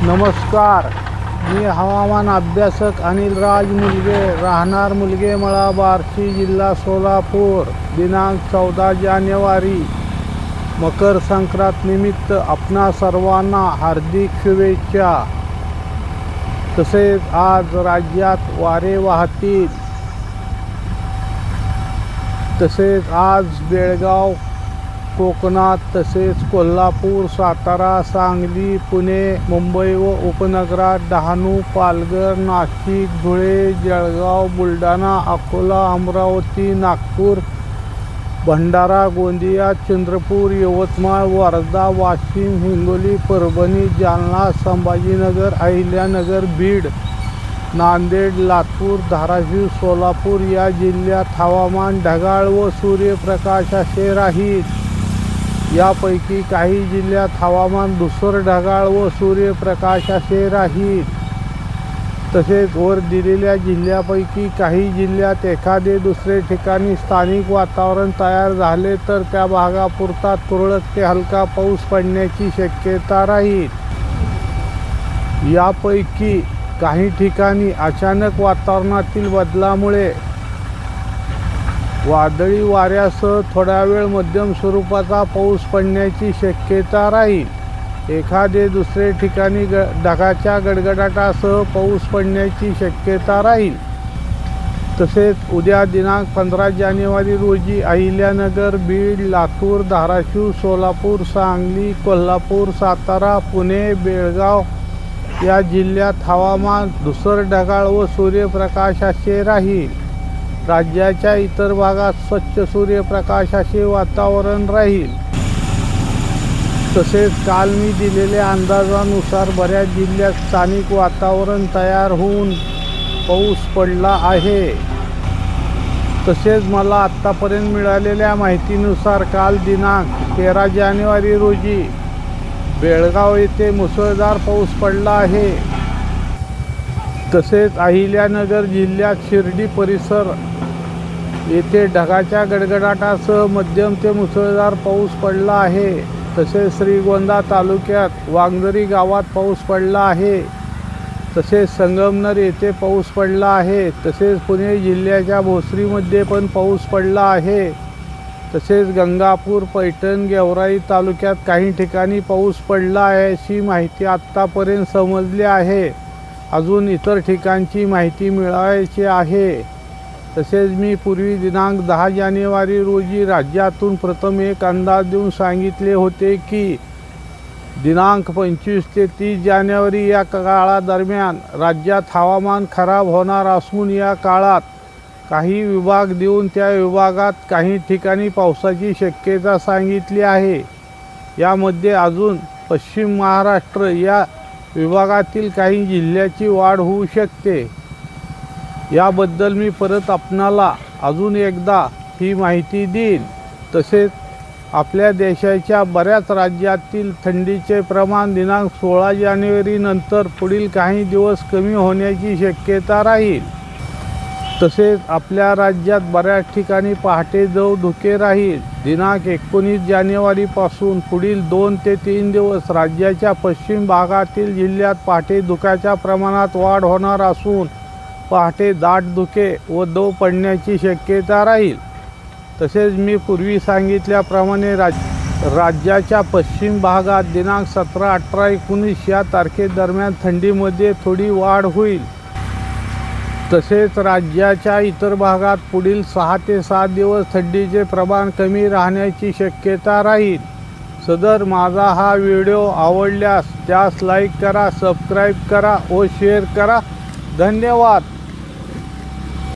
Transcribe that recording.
नमस्कार, मी हवामान अभ्यासक अनिल राज मुलगे, राहणार मुलगेमळा, बार्शी, जिल्हा सोलापूर. दिनांक 14 जानेवारी, मकर संक्रांत निमित्त आपणा सर्वांना हार्दिक शुभेच्छा. तसेच आज राज्यात वारे वाहतील. तसेच आज बेळगाव, कोकणात, तसेच कोल्हापूर, सातारा, सांगली, पुणे, मुंबई व उपनगरात, डहाणू, पालघर, नाशिक, धुळे, जळगाव, बुलढाणा, अकोला, अमरावती, नागपूर, भंडारा, गोंदिया, चंद्रपूर, यवतमाळ, वर्धा, वाशिम, हिंगोली, परभणी, जालना, संभाजीनगर, अहिल्यानगर, बीड, नांदेड, लातूर, धाराशिव, सोलापूर या जिल्ह्यात हवामान ढगाळ व सूर्यप्रकाश असे राहील. यापैकी काही जिल्ह्यात हवामान धुसर, ढगाळ व सूर्यप्रकाश असे राहील. तसेच वर दिलेल्या जिल्ह्यापैकी काही जिल्ह्यात एखादे दुसरे ठिकाणी स्थानिक वातावरण तयार झाले तर त्या भागापुरता तुरळक ते हलका पाऊस पडण्याची शक्यता राहील. यापैकी काही ठिकाणी अचानक वातावरणातील बदलामुळे वादळी वाऱ्यासह थोडा वेळ मध्यम स्वरूपाचा पाऊस पडण्याची शक्यता राहील. एखादे दुसरे ठिकाणी ढगाच्या गडगडाटासह पाऊस पडण्याची शक्यता राहील. तसेच उद्या दिनांक 15 जानेवारी रोजी अहिल्यानगर, बीड, लातूर, धाराशिव, सोलापूर, सांगली, कोल्हापूर, सातारा, पुणे, बेळगाव या जिल्ह्यात हवामान धुसर, ढगाळ व सूर्यप्रकाश असे राहील. राज्याच्या इतर भागात स्वच्छ सूर्यप्रकाश असे वातावरण राहील. तसेच काल मी दिलेल्या अंदाजानुसार बऱ्याच जिल्ह्यात स्थानिक वातावरण तयार होऊन पाऊस पडला आहे. तसेच मला आत्तापर्यंत मिळालेल्या माहितीनुसार काल दिनांक 13 जानेवारी रोजी बेळगाव येथे मुसळधार पाऊस पडला आहे. तसेच अहिल्यानगर जिल्ह्यात शिर्डी परिसर येथे ढगाच्या गडगडाटासह मध्यम ते मुसळधार पाऊस पडला आहे. तसेच श्रीगोंदा तालुक्यात वांगदरी गावात पाऊस पडला आहे. तसेच संगमनेर येथे पाऊस पडला आहे. तसेच पुणे जिल्ह्याच्या भोसरीमध्ये पण पाऊस पडला आहे. तसेच गंगापूर, पैठण, गेवराई तालुक्यात काही ठिकाणी पाऊस पडला आहे अशी माहिती आत्तापर्यंत समजली आहे. अजून इतर ठिकाणची माहिती मिळवायची आहे. तसेच मी पूर्वी दिनांक 10 जानेवारी रोजी राज्यातून प्रथम एक अंदाज देऊन सांगितले होते की दिनांक 25 ते 30 जानेवारी या काळादरम्यान राज्यात हवामान खराब होणार असून या काळात काही विभाग देऊन त्या विभागात काही ठिकाणी पावसाची शक्यता सांगितली आहे. यामध्ये अजून पश्चिम महाराष्ट्र या विभागातील काही जिल्ह्याची वाढ होऊ शकते. याबद्दल मी परत आपणाला अजून एकदा ही माहिती देईन. तसेच आपल्या देशाच्या बऱ्याच राज्यातील थंडीचे प्रमाण दिनांक 16 जानेवारी नंतर पुढील काही दिवस कमी होण्याची शक्यता राहील. तसेच आपल्या राज्यात बऱ्याच ठिकाणी पहाटे जव धुके राहील. दिनांक 19 जानेवारीपासून पुढील 2 ते 3 दिवस राज्याच्या पश्चिम भागातील जिल्ह्यात पहाटे धुक्याच्या प्रमाणात वाढ होणार असून पहाटे दाट धुके व दव पडण्याची शक्यता राहील. तसेच मी पूर्वी सांगितल्याप्रमाणे राज्याच्या पश्चिम भागात दिनांक 17, 18, 19 या तारखेदरम्यान थंडीमध्ये थोडी वाढ होईल. तसेच राज्याच्या इतर भागात पुढील 6 ते 7 दिवस थंडीचे प्रमाण कमी राहण्याची शक्यता राहील. सदर माझा हा व्हिडिओ आवडल्यास त्यास लाईक करा, सबस्क्राईब करा व शेअर करा. धन्यवाद.